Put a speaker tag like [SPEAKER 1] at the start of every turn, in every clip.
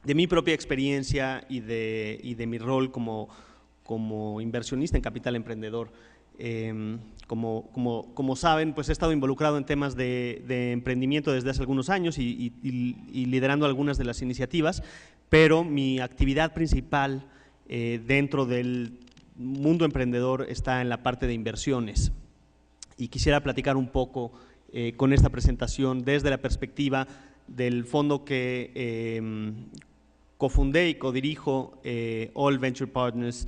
[SPEAKER 1] de mi propia experiencia y de mi rol como inversionista en capital emprendedor. Como saben, pues he estado involucrado en temas de emprendimiento desde hace algunos años y liderando algunas de las iniciativas, pero mi actividad principal dentro del mundo emprendedor está en la parte de inversiones. Y quisiera platicar un poco con esta presentación desde la perspectiva del fondo que cofundé y codirijo, All Venture Partners,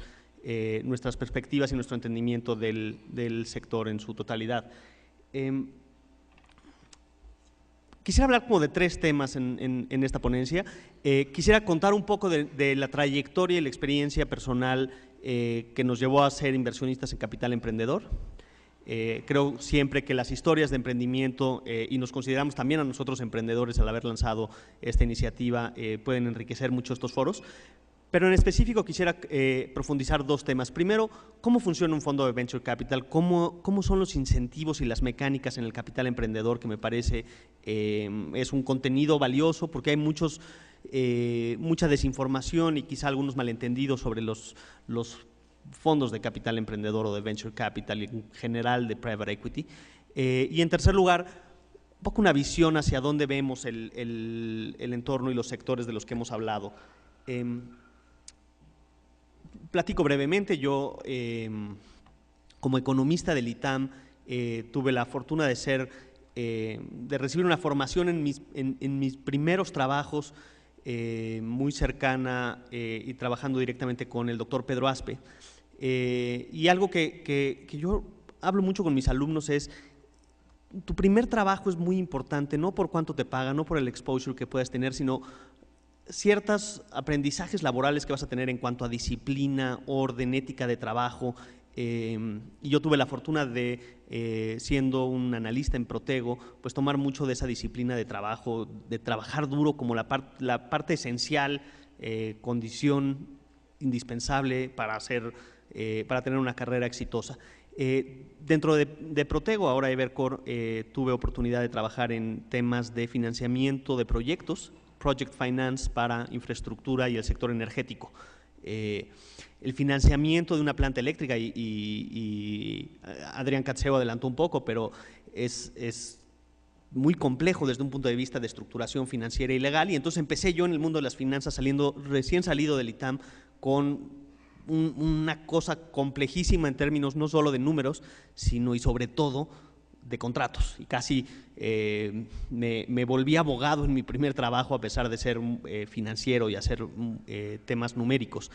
[SPEAKER 1] nuestras perspectivas y nuestro entendimiento del sector en su totalidad. Quisiera hablar como de tres temas en esta ponencia. Quisiera contar un poco de la trayectoria y la experiencia personal que nos llevó a ser inversionistas en capital emprendedor. Creo siempre que las historias de emprendimiento, y nos consideramos también a nosotros emprendedores al haber lanzado esta iniciativa, pueden enriquecer mucho estos foros. Pero en específico quisiera profundizar dos temas. Primero, ¿cómo funciona un fondo de Venture Capital? ¿Cómo son los incentivos y las mecánicas en el capital emprendedor? Que me parece es un contenido valioso porque hay mucha desinformación y quizá algunos malentendidos sobre los fondos de capital emprendedor o de Venture Capital y en general de Private Equity. Y en tercer lugar, un poco una visión hacia dónde vemos el entorno y los sectores de los que hemos hablado. Platico brevemente. Yo, como economista del ITAM, tuve la fortuna de recibir una formación en mis primeros trabajos muy cercana y trabajando directamente con el doctor Pedro Aspe. Y algo que yo hablo mucho con mis alumnos es: tu primer trabajo es muy importante, no por cuánto te pagan, no por el exposure que puedas tener, sino ciertos aprendizajes laborales que vas a tener en cuanto a disciplina, orden, ética de trabajo. Y yo tuve la fortuna de, siendo un analista en Protego, pues tomar mucho de esa disciplina de trabajo, de trabajar duro como la parte esencial, condición indispensable para tener una carrera exitosa. Dentro de Protego, ahora Evercore, tuve oportunidad de trabajar en temas de financiamiento de proyectos, Project Finance para infraestructura y el sector energético. El financiamiento de una planta eléctrica, y Adrián Katzeo adelantó un poco, pero es muy complejo desde un punto de vista de estructuración financiera y legal, y entonces empecé yo en el mundo de las finanzas recién salido del ITAM con una cosa complejísima en términos no solo de números, sino y sobre todo de contratos, y casi me volví abogado en mi primer trabajo a pesar de ser financiero y hacer temas numéricos.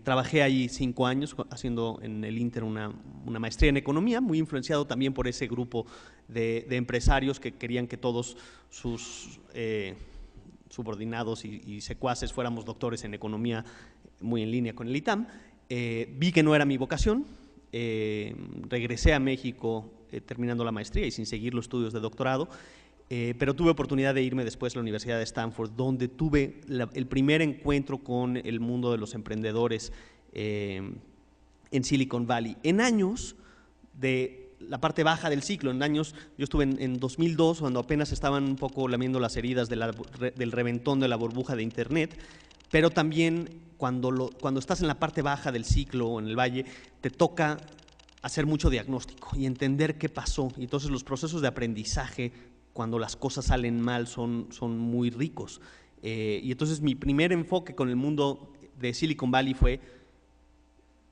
[SPEAKER 1] Trabajé ahí 5 años haciendo en el Inter una maestría en economía, muy influenciado también por ese grupo de empresarios que querían que todos sus subordinados y secuaces fuéramos doctores en economía, muy en línea con el ITAM. Vi que no era mi vocación. Regresé a México terminando la maestría y sin seguir los estudios de doctorado, pero tuve oportunidad de irme después a la Universidad de Stanford, donde tuve el primer encuentro con el mundo de los emprendedores en Silicon Valley. En años de la parte baja del ciclo, yo estuve en 2002, cuando apenas estaban un poco lamiendo las heridas del reventón de la burbuja de Internet, pero también cuando estás en la parte baja del ciclo o en el valle, te toca hacer mucho diagnóstico y entender qué pasó. Y entonces los procesos de aprendizaje, cuando las cosas salen mal, son muy ricos. Y entonces mi primer enfoque con el mundo de Silicon Valley fue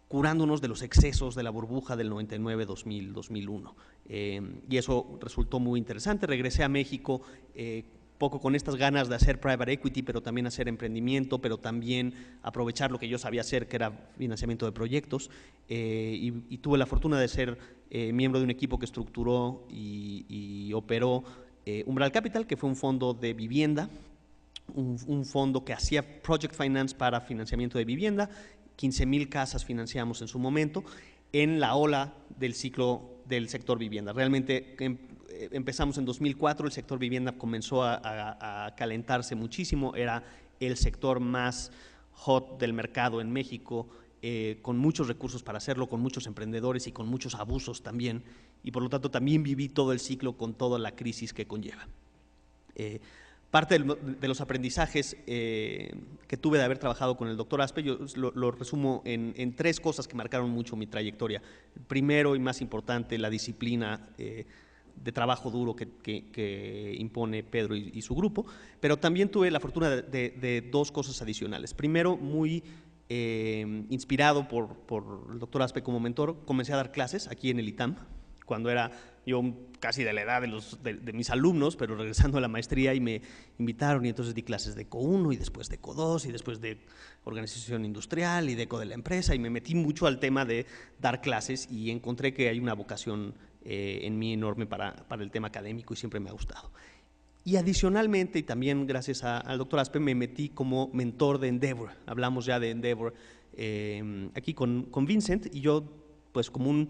[SPEAKER 1] curándonos de los excesos de la burbuja del 99, 2000, 2001. Y eso resultó muy interesante. Regresé a México poco con estas ganas de hacer private equity, pero también hacer emprendimiento, pero también aprovechar lo que yo sabía hacer, que era financiamiento de proyectos, y tuve la fortuna de ser miembro de un equipo que estructuró y operó Umbral Capital, que fue un fondo de vivienda, un fondo que hacía project finance para financiamiento de vivienda. 15,000 casas financiamos en su momento, en la ola del ciclo del sector vivienda. Realmente empezamos en 2004, el sector vivienda comenzó a calentarse muchísimo, era el sector más hot del mercado en México, con muchos recursos para hacerlo, con muchos emprendedores y con muchos abusos también, y por lo tanto también viví todo el ciclo con toda la crisis que conlleva. Parte de los aprendizajes que tuve de haber trabajado con el doctor Aspe, yo lo resumo en 3 cosas que marcaron mucho mi trayectoria. Primero y más importante, la disciplina de trabajo duro que impone Pedro y su grupo, pero también tuve la fortuna de 2 cosas adicionales. Primero, muy inspirado por el doctor Aspe como mentor, comencé a dar clases aquí en el ITAM, cuando era yo casi de la edad de mis alumnos, pero regresando a la maestría, y me invitaron, y entonces di clases de ECO1 y después de ECO2 y después de organización industrial y de ECO de la empresa, y me metí mucho al tema de dar clases y encontré que hay una vocación en mí enorme para el tema académico y siempre me ha gustado. Y adicionalmente, y también gracias al doctor Aspe, me metí como mentor de Endeavor. Hablamos ya de Endeavor aquí con Vincent, y yo, pues como un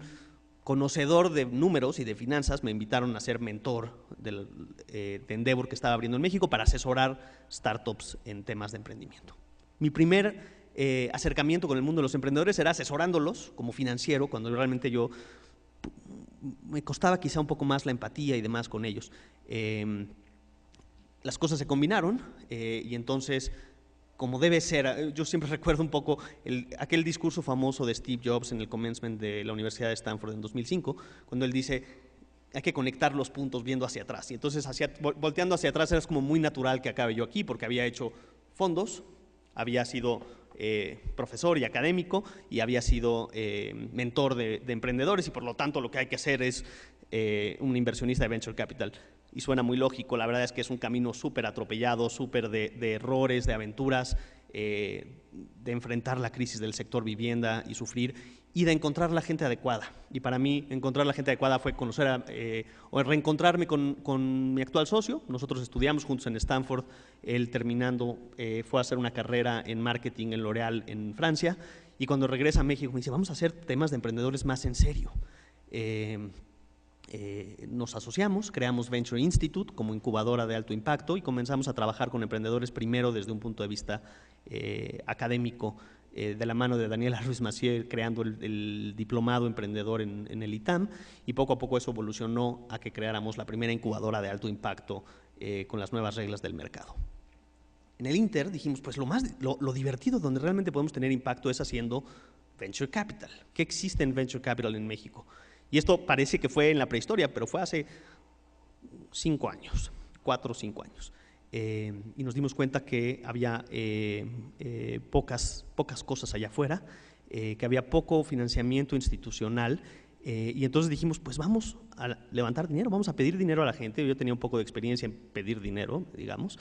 [SPEAKER 1] conocedor de números y de finanzas, me invitaron a ser mentor de Endeavor que estaba abriendo en México para asesorar startups en temas de emprendimiento. Mi primer acercamiento con el mundo de los emprendedores era asesorándolos como financiero, cuando realmente yo me costaba quizá un poco más la empatía y demás con ellos. Las cosas se combinaron y entonces, como debe ser, yo siempre recuerdo un poco aquel discurso famoso de Steve Jobs en el commencement de la Universidad de Stanford en 2005, cuando él dice, hay que conectar los puntos viendo hacia atrás. Y entonces, volteando hacia atrás, era como muy natural que acabe yo aquí, porque había hecho fondos, había sido profesor y académico, y había sido mentor de emprendedores, y por lo tanto lo que hay que hacer es un inversionista de venture capital. Y suena muy lógico, la verdad es que es un camino súper atropellado, súper de errores, de aventuras, de enfrentar la crisis del sector vivienda y sufrir, y de encontrar la gente adecuada. Y para mí, encontrar la gente adecuada fue conocer o reencontrarme con mi actual socio. Nosotros estudiamos juntos en Stanford. Él, terminando, fue a hacer una carrera en marketing en L'Oréal en Francia, y cuando regresa a México me dice, vamos a hacer temas de emprendedores más en serio. Nos asociamos, creamos Venture Institute como incubadora de alto impacto, y comenzamos a trabajar con emprendedores primero desde un punto de vista académico, de la mano de Daniela Ruiz Massieu, creando el diplomado emprendedor en el ITAM, y poco a poco eso evolucionó a que creáramos la primera incubadora de alto impacto con las nuevas reglas del mercado. En el Inter dijimos, pues lo divertido, donde realmente podemos tener impacto, es haciendo Venture Capital. ¿Qué existe en Venture Capital en México? Y esto parece que fue en la prehistoria, pero fue hace 5 años, 4 o 5 años. Y nos dimos cuenta que había pocas cosas allá afuera, que había poco financiamiento institucional, y entonces dijimos, pues vamos a levantar dinero, vamos a pedir dinero a la gente. Yo tenía un poco de experiencia en pedir dinero, digamos.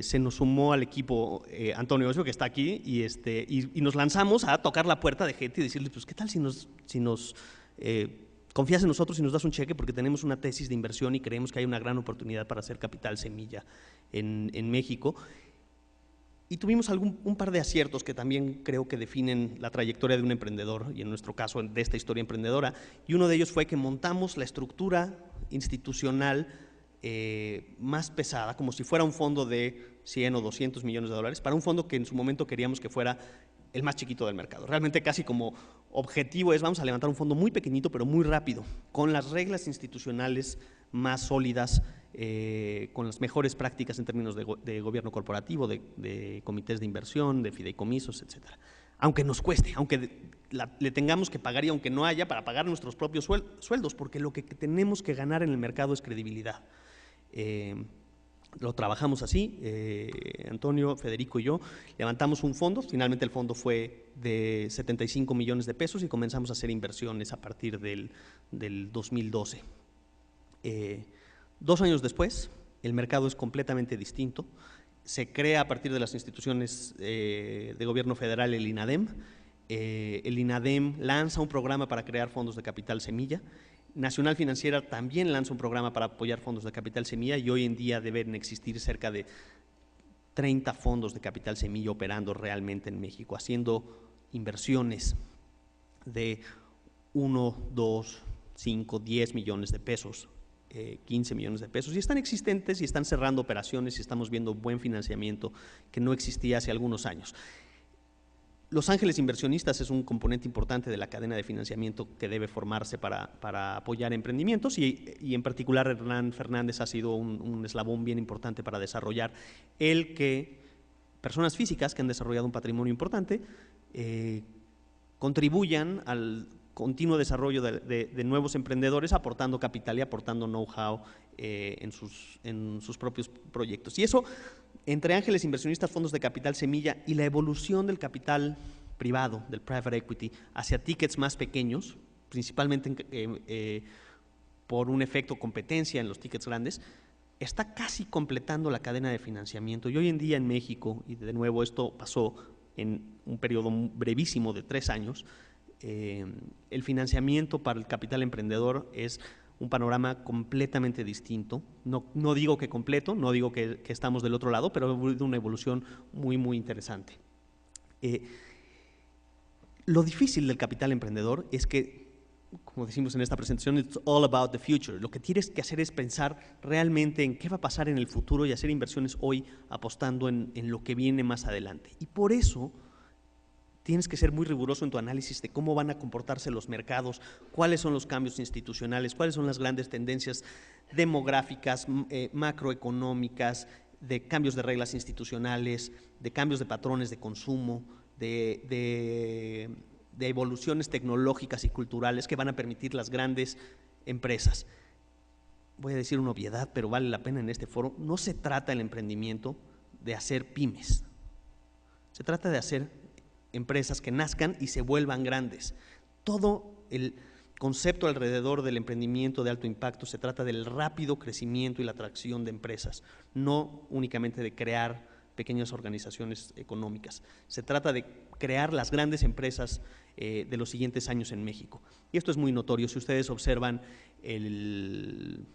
[SPEAKER 1] Se nos sumó al equipo Antonio Osio, que está aquí, y nos lanzamos a tocar la puerta de gente y decirles, pues, ¿qué tal si nos confías en nosotros y nos das un cheque, porque tenemos una tesis de inversión y creemos que hay una gran oportunidad para hacer capital semilla en México? Y tuvimos un par de aciertos que también creo que definen la trayectoria de un emprendedor, y en nuestro caso de esta historia emprendedora, y uno de ellos fue que montamos la estructura institucional más pesada, como si fuera un fondo de 100 o 200 millones de dólares, para un fondo que en su momento queríamos que fuera el más chiquito del mercado. Realmente casi como objetivo es, vamos a levantar un fondo muy pequeñito pero muy rápido, con las reglas institucionales más sólidas, con las mejores prácticas en términos de gobierno corporativo, de comités de inversión, de fideicomisos, etcétera. Aunque nos cueste, aunque le tengamos que pagar, y aunque no haya para pagar nuestros propios sueldos, porque lo que tenemos que ganar en el mercado es credibilidad. Lo trabajamos así, Antonio, Federico y yo levantamos un fondo. Finalmente el fondo fue de 75 millones de pesos y comenzamos a hacer inversiones a partir del 2012. 2 años después, el mercado es completamente distinto. Se crea a partir de las instituciones de gobierno federal el INADEM. El INADEM lanza un programa para crear fondos de capital semilla. Nacional Financiera también lanza un programa para apoyar fondos de capital semilla, y hoy en día deben existir cerca de 30 fondos de capital semilla operando realmente en México, haciendo inversiones de 1, 2, 5, 10 millones de pesos, 15 millones de pesos, y están existentes y están cerrando operaciones, y estamos viendo buen financiamiento que no existía hace algunos años. Los ángeles inversionistas es un componente importante de la cadena de financiamiento que debe formarse para apoyar emprendimientos y en particular Hernán Fernández ha sido un eslabón bien importante para desarrollar el que personas físicas que han desarrollado un patrimonio importante contribuyan al continuo desarrollo de nuevos emprendedores aportando capital y aportando know-how en sus propios proyectos. Y eso, entre ángeles inversionistas, fondos de capital semilla y la evolución del capital privado, del private equity, hacia tickets más pequeños, principalmente por un efecto competencia en los tickets grandes, está casi completando la cadena de financiamiento. Y hoy en día en México, y de nuevo esto pasó en un periodo brevísimo de 3 años, el financiamiento para el capital emprendedor es un panorama completamente distinto. No digo que completo, no digo que estamos del otro lado, pero ha habido una evolución muy, muy interesante. Lo difícil del capital emprendedor es que, como decimos en esta presentación, it's all about the future. Lo que tienes que hacer es pensar realmente en qué va a pasar en el futuro y hacer inversiones hoy apostando en lo que viene más adelante. Y por eso tienes que ser muy riguroso en tu análisis de cómo van a comportarse los mercados, cuáles son los cambios institucionales, cuáles son las grandes tendencias demográficas, macroeconómicas, de cambios de reglas institucionales, de cambios de patrones de consumo, de evoluciones tecnológicas y culturales que van a permitir las grandes empresas. Voy a decir una obviedad, pero vale la pena en este foro. No se trata el emprendimiento de hacer pymes, se trata de hacer empresas que nazcan y se vuelvan grandes. Todo el concepto alrededor del emprendimiento de alto impacto se trata del rápido crecimiento y la atracción de empresas, no únicamente de crear pequeñas organizaciones económicas. Se trata de crear las grandes empresas de los siguientes años en México. Y esto es muy notorio. Si ustedes observan el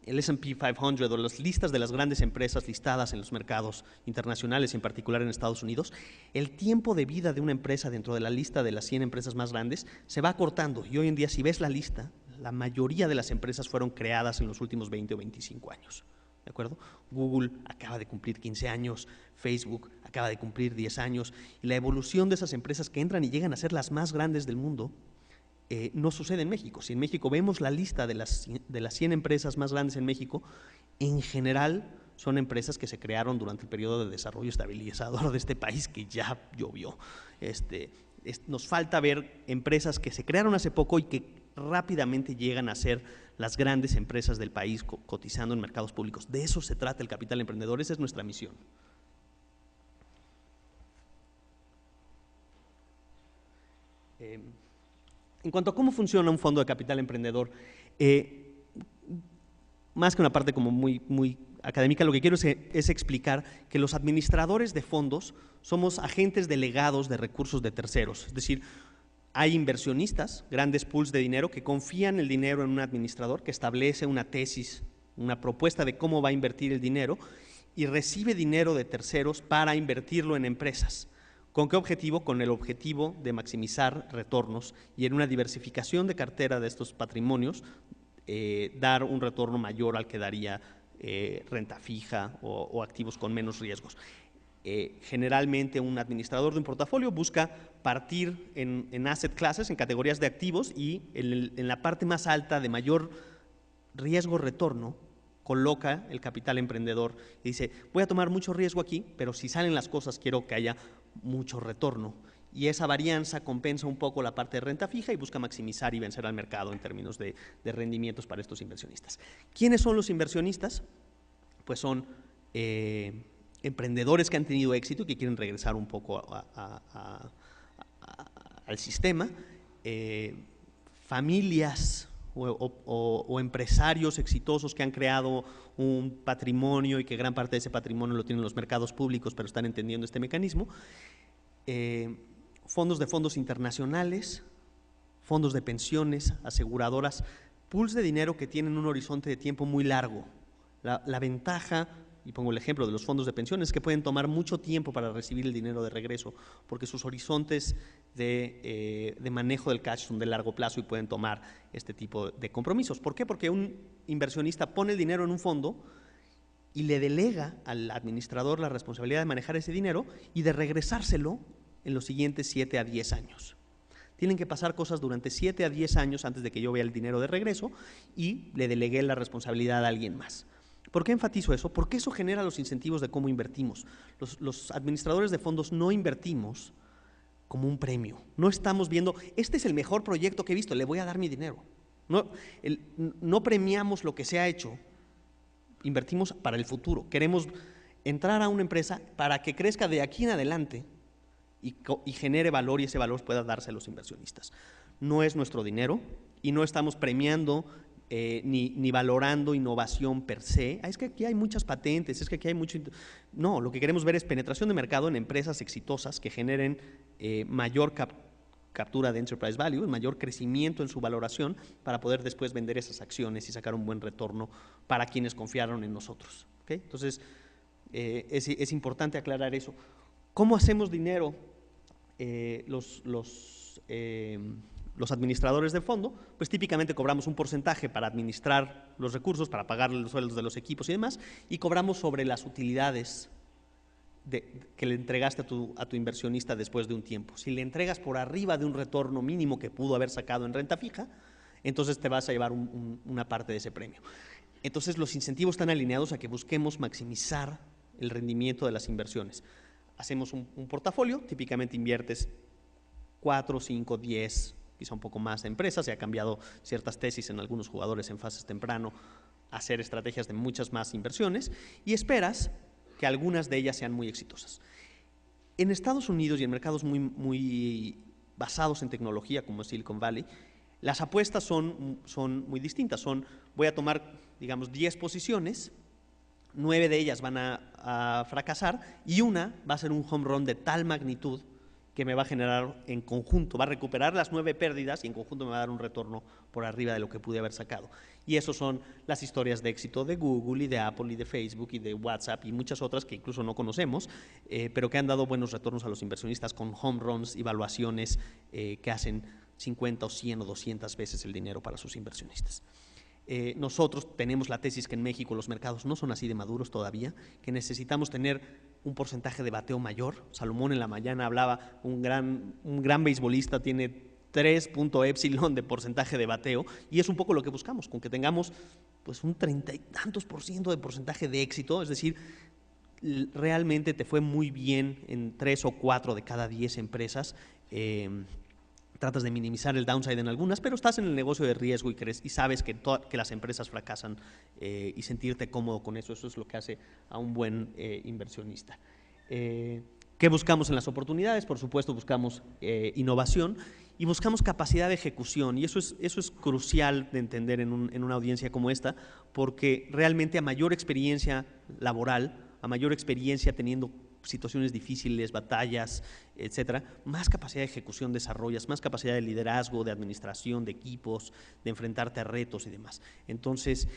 [SPEAKER 1] S&P 500 o las listas de las grandes empresas listadas en los mercados internacionales, en particular en Estados Unidos, el tiempo de vida de una empresa dentro de la lista de las 100 empresas más grandes se va acortando. Y hoy en día, si ves la lista, la mayoría de las empresas fueron creadas en los últimos 20 o 25 años. ¿De acuerdo? Google acaba de cumplir 15 años, Facebook acaba de cumplir 10 años, y la evolución de esas empresas que entran y llegan a ser las más grandes del mundo no sucede en México. Si en México vemos la lista de las 100 empresas más grandes en México, en general son empresas que se crearon durante el periodo de desarrollo estabilizador de este país que ya llovió. Nos falta ver empresas que se crearon hace poco y que rápidamente llegan a ser las grandes empresas del país cotizando en mercados públicos. De eso se trata el capital emprendedor, esa es nuestra misión. En cuanto a cómo funciona un fondo de capital emprendedor, más que una parte como muy académica, lo que quiero es explicar que los administradores de fondos somos agentes delegados de recursos de terceros. Es decir, hay inversionistas, grandes pools de dinero que confían el dinero en un administrador que establece una tesis, una propuesta de cómo va a invertir el dinero y recibe dinero de terceros para invertirlo en empresas. ¿Con qué objetivo? Con el objetivo de maximizar retornos y en una diversificación de cartera de estos patrimonios dar un retorno mayor al que daría renta fija o activos con menos riesgos. Generalmente un administrador de un portafolio busca partir en asset classes, en categorías de activos y en la parte más alta de mayor riesgo-retorno coloca el capital emprendedor y dice, voy a tomar mucho riesgo aquí, pero si salen las cosas quiero que haya mucho retorno. Y esa varianza compensa un poco la parte de renta fija y busca maximizar y vencer al mercado en términos de rendimientos para estos inversionistas. ¿Quiénes son los inversionistas? Pues son emprendedores que han tenido éxito y que quieren regresar un poco al sistema, familias o empresarios exitosos que han creado un patrimonio y que gran parte de ese patrimonio lo tienen los mercados públicos, pero están entendiendo este mecanismo, fondos internacionales, fondos de pensiones, aseguradoras, pools de dinero que tienen un horizonte de tiempo muy largo. La ventaja, y pongo el ejemplo de los fondos de pensiones, es que pueden tomar mucho tiempo para recibir el dinero de regreso, porque sus horizontes de manejo del cash son de largo plazo y pueden tomar este tipo de compromisos. ¿Por qué? Porque un inversionista pone el dinero en un fondo y le delega al administrador la responsabilidad de manejar ese dinero y de regresárselo en los siguientes 7 a 10 años. Tienen que pasar cosas durante 7 a 10 años antes de que yo vea el dinero de regreso y le delegué la responsabilidad a alguien más. ¿Por qué enfatizo eso? Porque eso genera los incentivos de cómo invertimos. Los administradores de fondos no invertimos como un premio. No estamos viendo, este es el mejor proyecto que he visto, le voy a dar mi dinero. No premiamos lo que se ha hecho, invertimos para el futuro. Queremos entrar a una empresa para que crezca de aquí en adelante y genere valor, y ese valor pueda darse a los inversionistas. No es nuestro dinero y no estamos premiando ni valorando innovación per se. Es que aquí hay muchas patentes, es que aquí hay mucho… No, lo que queremos ver es penetración de mercado en empresas exitosas que generen mayor captura de enterprise value, mayor crecimiento en su valoración para poder después vender esas acciones y sacar un buen retorno para quienes confiaron en nosotros. ¿Okay? Entonces, es importante aclarar eso. ¿Cómo hacemos dinero los administradores de fondo? Pues típicamente cobramos un porcentaje para administrar los recursos, para pagar los sueldos de los equipos y demás, y cobramos sobre las utilidades que le entregaste a tu inversionista después de un tiempo. Si le entregas por arriba de un retorno mínimo que pudo haber sacado en renta fija, entonces te vas a llevar una parte de ese premio. Entonces los incentivos están alineados a que busquemos maximizar el rendimiento de las inversiones. Hacemos un portafolio, típicamente inviertes 4, 5, 10, quizá un poco más de empresas. Se ha cambiado ciertas tesis en algunos jugadores en fases temprano, hacer estrategias de muchas más inversiones y esperas que algunas de ellas sean muy exitosas. En Estados Unidos y en mercados muy basados en tecnología como Silicon Valley, las apuestas son muy distintas. Voy a tomar, digamos, 10 posiciones, 9 de ellas van a fracasar y una va a ser un home run de tal magnitud que me va a generar en conjunto, va a recuperar las 9 pérdidas y en conjunto me va a dar un retorno por arriba de lo que pude haber sacado. Y eso son las historias de éxito de Google y de Apple y de Facebook y de WhatsApp y muchas otras que incluso no conocemos, pero que han dado buenos retornos a los inversionistas con home runs y valuaciones que hacen 50 o 100 o 200 veces el dinero para sus inversionistas. Nosotros tenemos la tesis que en México los mercados no son así de maduros todavía, que necesitamos tener un porcentaje de bateo mayor. Salomón en la mañana hablaba, un gran beisbolista tiene 3 epsilon de porcentaje de bateo, y es un poco lo que buscamos, con que tengamos pues un 30 y tantos % de porcentaje de éxito, es decir, realmente te fue muy bien en 3 o 4 de cada 10 empresas. Tratas de minimizar el downside en algunas, pero estás en el negocio de riesgo y sabes que las empresas fracasan y sentirte cómodo con eso. Eso es lo que hace a un buen inversionista. ¿Qué buscamos en las oportunidades? Por supuesto, buscamos innovación y buscamos capacidad de ejecución. Y eso es crucial de entender en una audiencia como esta, porque realmente a mayor experiencia laboral, a mayor experiencia teniendo situaciones difíciles, batallas, etcétera, más capacidad de ejecución desarrollas, más capacidad de liderazgo, de administración, de equipos, de enfrentarte a retos y demás. Entonces,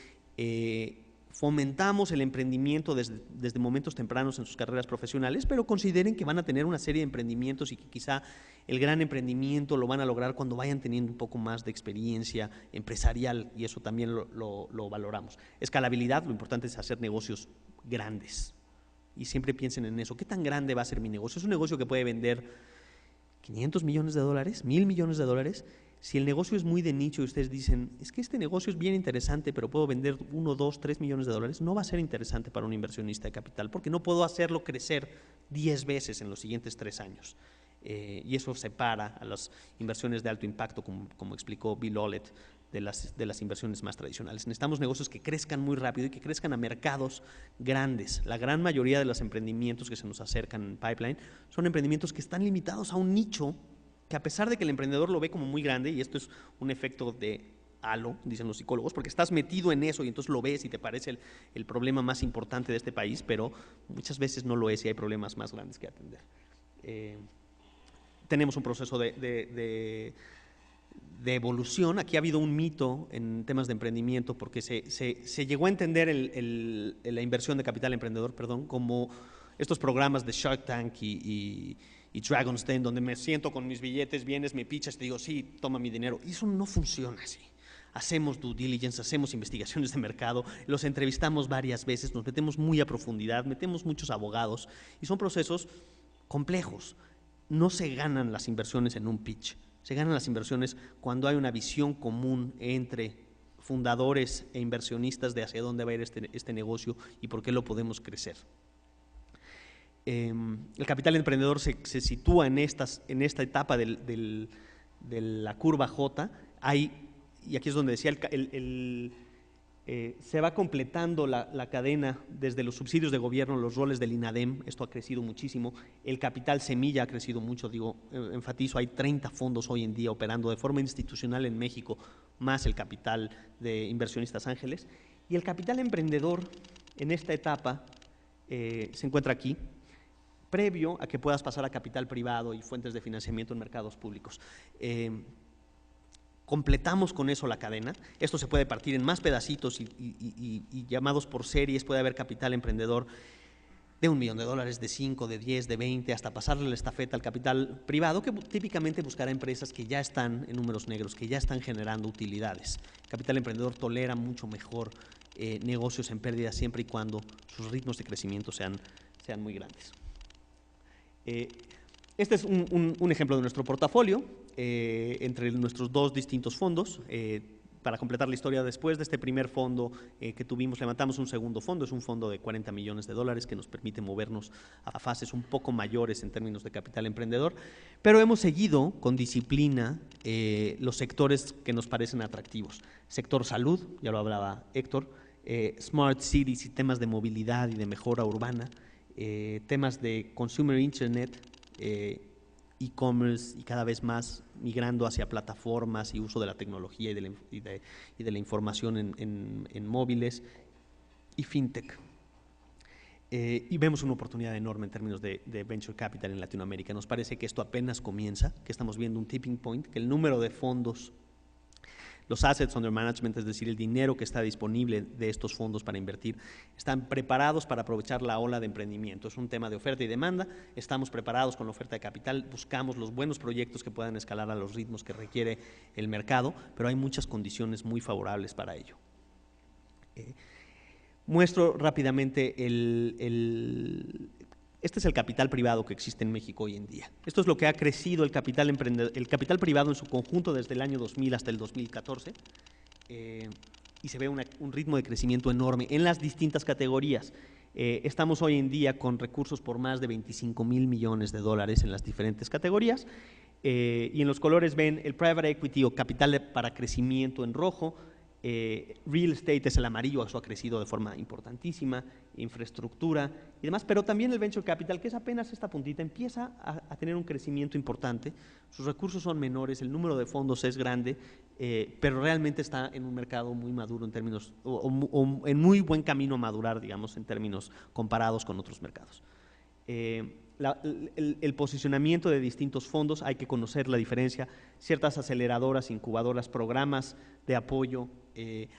[SPEAKER 1] fomentamos el emprendimiento desde momentos tempranos en sus carreras profesionales, pero consideren que van a tener una serie de emprendimientos y que quizá el gran emprendimiento lo van a lograr cuando vayan teniendo un poco más de experiencia empresarial, y eso también lo valoramos. Escalabilidad, lo importante es hacer negocios grandes. Y siempre piensen en eso. ¿Qué tan grande va a ser mi negocio? ¿Es un negocio que puede vender 500 millones de dólares, 1,000 millones de dólares? Si el negocio es muy de nicho y ustedes dicen, es que este negocio es bien interesante, pero puedo vender 1, 2, 3 millones de dólares, no va a ser interesante para un inversionista de capital, porque no puedo hacerlo crecer 10 veces en los siguientes 3 años. Y eso separa a las inversiones de alto impacto, como explicó Bill Ollett, de las inversiones más tradicionales. Necesitamos negocios que crezcan muy rápido y que crezcan a mercados grandes. La gran mayoría de los emprendimientos que se nos acercan en pipeline son emprendimientos que están limitados a un nicho que, a pesar de que el emprendedor lo ve como muy grande, y esto es un efecto de halo, dicen los psicólogos, porque estás metido en eso y entonces lo ves y te parece el problema más importante de este país, pero muchas veces no lo es y hay problemas más grandes que atender. Tenemos un proceso de evolución. Aquí ha habido un mito en temas de emprendimiento porque se llegó a entender la inversión de capital emprendedor, como estos programas de Shark Tank y Dragon's Den, donde me siento con mis billetes, vienes, me pichas, te digo, sí, toma mi dinero. Y eso no funciona así. Hacemos due diligence, hacemos investigaciones de mercado, los entrevistamos varias veces, nos metemos muy a profundidad, metemos muchos abogados y son procesos complejos. no se ganan las inversiones en un pitch, se ganan las inversiones cuando hay una visión común entre fundadores e inversionistas de hacia dónde va a ir este negocio y por qué lo podemos crecer. El capital emprendedor se sitúa en esta etapa de la curva J. Y aquí es donde decía, se va completando la cadena desde los subsidios de gobierno, los roles del INADEM, esto ha crecido muchísimo, el capital semilla ha crecido mucho, enfatizo, hay 30 fondos hoy en día operando de forma institucional en México, más el capital de inversionistas ángeles, y el capital emprendedor en esta etapa se encuentra aquí, previo a que puedas pasar a capital privado y fuentes de financiamiento en mercados públicos. Completamos con eso la cadena. Esto se puede partir en más pedacitos y llamados por series. Puede haber capital emprendedor de $1 millón, de 5, de 10, de 20, hasta pasarle la estafeta al capital privado, que típicamente buscará empresas que ya están en números negros, que ya están generando utilidades. El capital emprendedor tolera mucho mejor negocios en pérdida siempre y cuando sus ritmos de crecimiento sean muy grandes. Este es un ejemplo de nuestro portafolio entre nuestros dos distintos fondos. Para completar la historia, después de este primer fondo que tuvimos, levantamos un segundo fondo, es un fondo de $40 millones que nos permite movernos a fases un poco mayores en términos de capital emprendedor, pero hemos seguido con disciplina los sectores que nos parecen atractivos. Sector salud, ya lo hablaba Héctor, smart cities y temas de movilidad y de mejora urbana, temas de consumer internet, e-commerce y cada vez más migrando hacia plataformas y uso de la tecnología y de la información en móviles y fintech. Y vemos una oportunidad enorme en términos de venture capital en Latinoamérica. Nos parece que esto apenas comienza, que estamos viendo un tipping point, que el número de fondos, los assets under management, es decir, el dinero que está disponible de estos fondos para invertir, están preparados para aprovechar la ola de emprendimiento. Es un tema de oferta y demanda, estamos preparados con la oferta de capital, buscamos los buenos proyectos que puedan escalar a los ritmos que requiere el mercado, pero hay muchas condiciones muy favorables para ello. Muestro rápidamente este es el capital privado que existe en México hoy en día. Esto es lo que ha crecido el capital privado en su conjunto desde el año 2000 hasta el 2014 y se ve un ritmo de crecimiento enorme en las distintas categorías. Estamos hoy en día con recursos por más de $25,000 millones en las diferentes categorías y en los colores ven el private equity o capital para crecimiento en rojo. Real estate es el amarillo, eso ha crecido de forma importantísima, infraestructura y demás, pero también el venture capital, que es apenas esta puntita, empieza a tener un crecimiento importante, sus recursos son menores, el número de fondos es grande, pero realmente está en un mercado muy maduro en términos, o en muy buen camino a madurar, digamos, en términos comparados con otros mercados. El posicionamiento de distintos fondos, hay que conocer la diferencia, ciertas aceleradoras, incubadoras, programas de apoyo.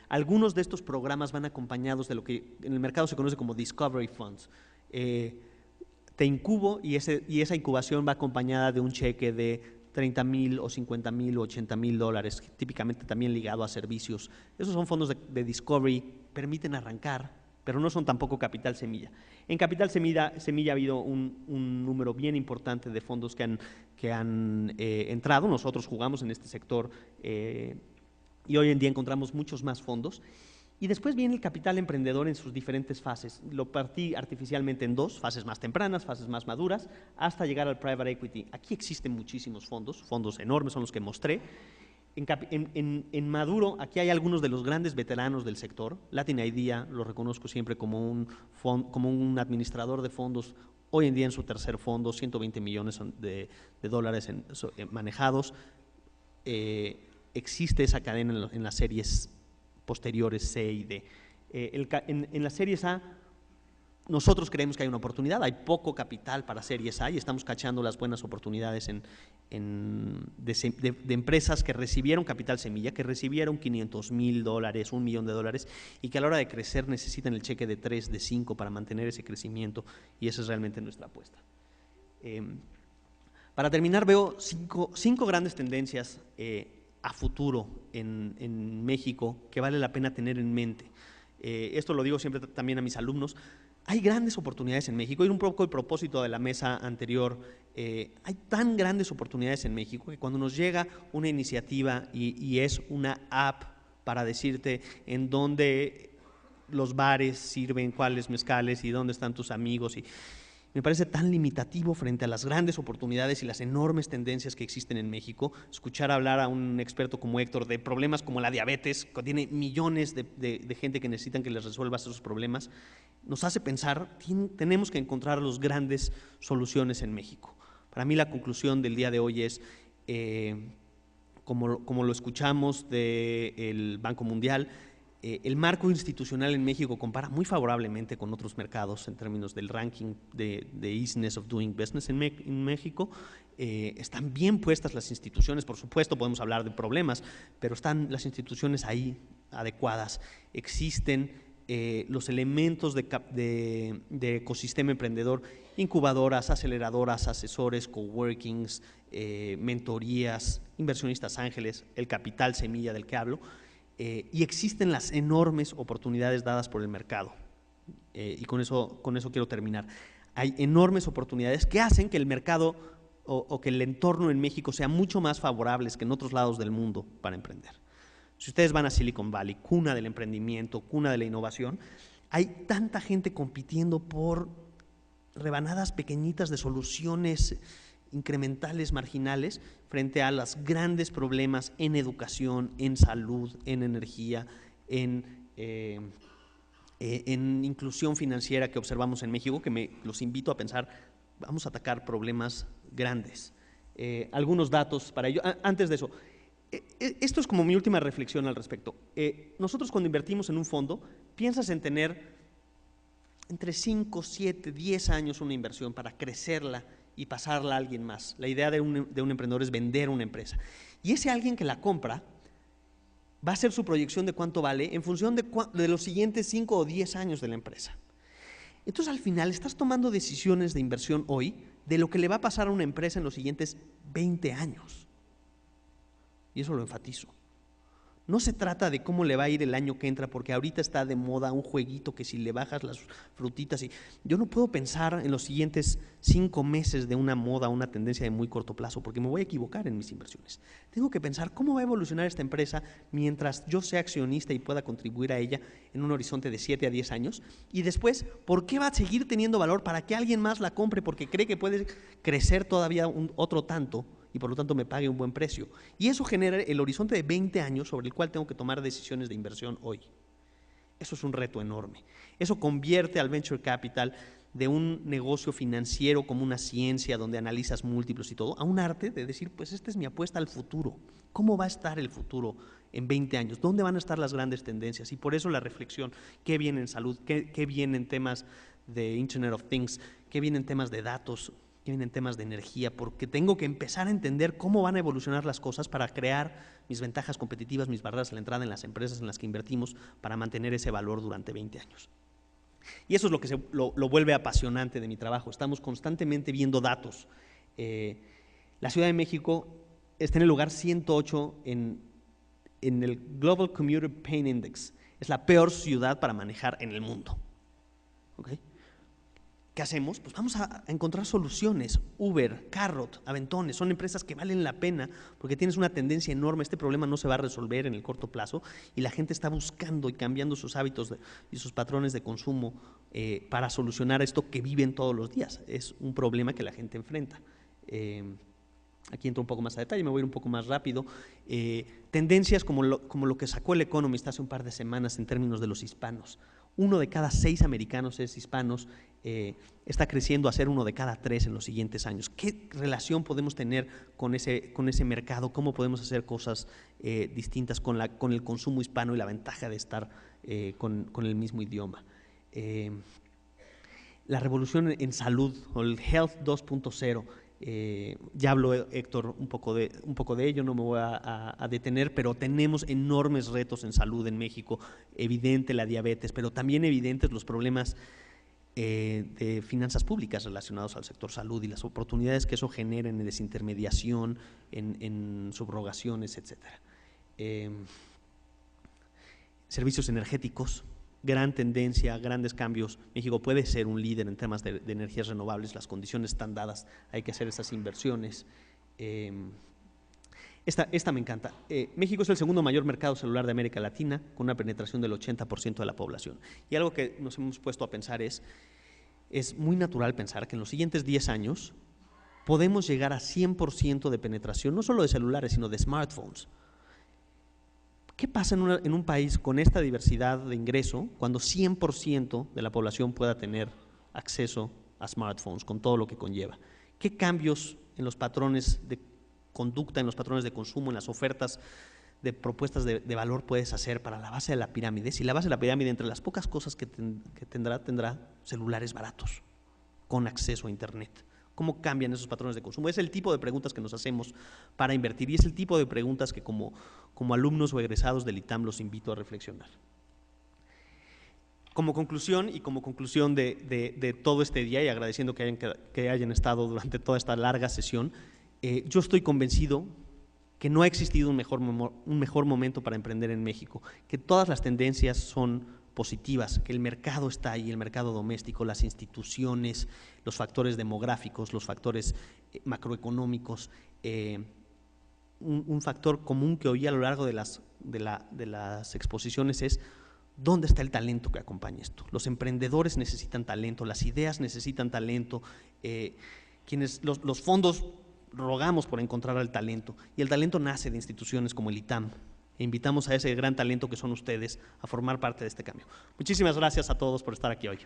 [SPEAKER 1] Algunos de estos programas van acompañados de lo que en el mercado se conoce como Discovery Funds. Te incubo y esa incubación va acompañada de un cheque de $30,000 o $50,000 o $80,000, típicamente también ligado a servicios. Esos son fondos de Discovery, permiten arrancar, pero no son tampoco capital semilla. En capital semilla ha habido un número bien importante de fondos que han entrado. Nosotros jugamos en este sector y hoy en día encontramos muchos más fondos. Y después viene el capital emprendedor en sus diferentes fases. Lo partí artificialmente en dos, fases más tempranas, fases más maduras, hasta llegar al private equity. Aquí existen muchísimos fondos enormes, son los que mostré. En maduro, aquí hay algunos de los grandes veteranos del sector. Latin Idea lo reconozco siempre como un administrador de fondos, hoy en día en su tercer fondo, $120 millones manejados. Existe esa cadena en las series posteriores C y D. En las series A, nosotros creemos que hay una oportunidad, hay poco capital para series A y estamos cachando las buenas oportunidades de empresas que recibieron capital semilla, que recibieron $500,000, $1 millón y que a la hora de crecer necesitan el cheque de 3, de 5 para mantener ese crecimiento y esa es realmente nuestra apuesta. Para terminar, veo cinco grandes tendencias a futuro en México que vale la pena tener en mente. Esto lo digo siempre también a mis alumnos. hay grandes oportunidades en México, y un poco el propósito de la mesa anterior. Hay tan grandes oportunidades en México que cuando nos llega una iniciativa y es una app para decirte en dónde los bares sirven cuáles mezcales y dónde están tus amigos, y me parece tan limitativo frente a las grandes oportunidades y las enormes tendencias que existen en México. Escuchar hablar a un experto como Héctor de problemas como la diabetes, que tiene millones de gente que necesitan que les resuelvas esos problemas, nos hace pensar, tenemos que encontrar las grandes soluciones en México. Para mí la conclusión del día de hoy es, como lo escuchamos del Banco Mundial, el marco institucional en México compara muy favorablemente con otros mercados en términos del ranking de Easiness of Doing Business en México. Están bien puestas las instituciones, por supuesto podemos hablar de problemas, pero están las instituciones ahí adecuadas. Existen los elementos de ecosistema emprendedor, incubadoras, aceleradoras, asesores, coworkings, mentorías, inversionistas ángeles, el capital semilla del que hablo. Y existen las enormes oportunidades dadas por el mercado. Y con eso quiero terminar. Hay enormes oportunidades que hacen que el mercado o que el entorno en México sea mucho más favorable que en otros lados del mundo para emprender. Si ustedes van a Silicon Valley, cuna del emprendimiento, cuna de la innovación, hay tanta gente compitiendo por rebanadas pequeñitas de soluciones incrementales, marginales, frente a los grandes problemas en educación, en salud, en energía, en inclusión financiera que observamos en México, que los invito a pensar, vamos a atacar problemas grandes. Algunos datos para ello. Antes de eso, esto es como mi última reflexión al respecto. Nosotros cuando invertimos en un fondo, piensas en tener entre 5, 7, 10 años una inversión para crecerla y pasarla a alguien más. La idea de un emprendedor es vender una empresa. Y ese alguien que la compra va a hacer su proyección de cuánto vale en función de los siguientes 5 o 10 años de la empresa. Entonces, al final, estás tomando decisiones de inversión hoy de lo que le va a pasar a una empresa en los siguientes 20 años. Y eso lo enfatizo. No se trata de cómo le va a ir el año que entra, porque ahorita está de moda un jueguito que si le bajas las frutitas. Yo no puedo pensar en los siguientes 5 meses de una moda, una tendencia de muy corto plazo, porque me voy a equivocar en mis inversiones. Tengo que pensar cómo va a evolucionar esta empresa mientras yo sea accionista y pueda contribuir a ella en un horizonte de 7 a 10 años. Y después, ¿por qué va a seguir teniendo valor para que alguien más la compre? Porque cree que puede crecer todavía otro tanto y por lo tanto me pague un buen precio. Y eso genera el horizonte de 20 años sobre el cual tengo que tomar decisiones de inversión hoy. Eso es un reto enorme. Eso convierte al venture capital de un negocio financiero como una ciencia donde analizas múltiplos y todo, a un arte de decir, pues esta es mi apuesta al futuro. ¿Cómo va a estar el futuro en 20 años? ¿Dónde van a estar las grandes tendencias? Y por eso la reflexión, ¿qué viene en salud? ¿Qué viene en temas de Internet of Things? ¿Qué viene en temas de datos? Que vienen temas de energía, porque tengo que empezar a entender cómo van a evolucionar las cosas para crear mis ventajas competitivas, mis barreras a la entrada en las empresas en las que invertimos para mantener ese valor durante 20 años. Y eso es lo que lo vuelve apasionante de mi trabajo. Estamos constantemente viendo datos. La Ciudad de México está en el lugar 108 en el Global Commuter Pain Index. Es la peor ciudad para manejar en el mundo. ¿Okay? ¿Qué hacemos? Pues vamos a encontrar soluciones. Uber, Carrot, Aventones, son empresas que valen la pena porque tienes una tendencia enorme. Este problema no se va a resolver en el corto plazo y la gente está buscando y cambiando sus hábitos y sus patrones de consumo para solucionar esto que viven todos los días. Es un problema que la gente enfrenta. Aquí entro un poco más a detalle, me voy a ir un poco más rápido. Tendencias como lo que sacó el Economist hace un par de semanas en términos de los hispanos. 1 de cada 6 americanos es hispanos, está creciendo a ser 1 de cada 3 en los siguientes años. ¿Qué relación podemos tener con ese mercado? ¿Cómo podemos hacer cosas distintas con el consumo hispano y la ventaja de estar con el mismo idioma? La revolución en salud, o el Health 2.0, ya habló Héctor un poco de ello, no me voy a detener, pero tenemos enormes retos en salud en México, evidente la diabetes, pero también evidentes los problemas de finanzas públicas relacionados al sector salud y las oportunidades que eso genera en desintermediación, en subrogaciones, etcétera. Servicios energéticos, gran tendencia, grandes cambios. México puede ser un líder en temas de energías renovables, las condiciones están dadas, hay que hacer esas inversiones. Esta me encanta. México es el segundo mayor mercado celular de América Latina, con una penetración del 80% de la población. Y algo que nos hemos puesto a pensar es muy natural pensar que en los siguientes 10 años podemos llegar a 100% de penetración, no solo de celulares, sino de smartphones. ¿Qué pasa en un país con esta diversidad de ingreso cuando 100% de la población pueda tener acceso a smartphones con todo lo que conlleva? ¿Qué cambios en los patrones de conducta, en los patrones de consumo, en las ofertas de propuestas de valor puedes hacer para la base de la pirámide? Si la base de la pirámide, entre las pocas cosas que tendrá celulares baratos con acceso a internet. ¿Cómo cambian esos patrones de consumo? Es el tipo de preguntas que nos hacemos para invertir y es el tipo de preguntas que como alumnos o egresados del ITAM los invito a reflexionar. Como conclusión de todo este día y agradeciendo que hayan estado durante toda esta larga sesión, yo estoy convencido que no ha existido un mejor momento para emprender en México, que todas las tendencias son positivas, que el mercado está ahí, el mercado doméstico, las instituciones, los factores demográficos, los factores macroeconómicos. Un factor común que oí a lo largo de las exposiciones es ¿dónde está el talento que acompaña esto? Los emprendedores necesitan talento, las ideas necesitan talento, los fondos rogamos por encontrar al talento y el talento nace de instituciones como el ITAM. E invitamos a ese gran talento que son ustedes a formar parte de este cambio. Muchísimas gracias a todos por estar aquí hoy.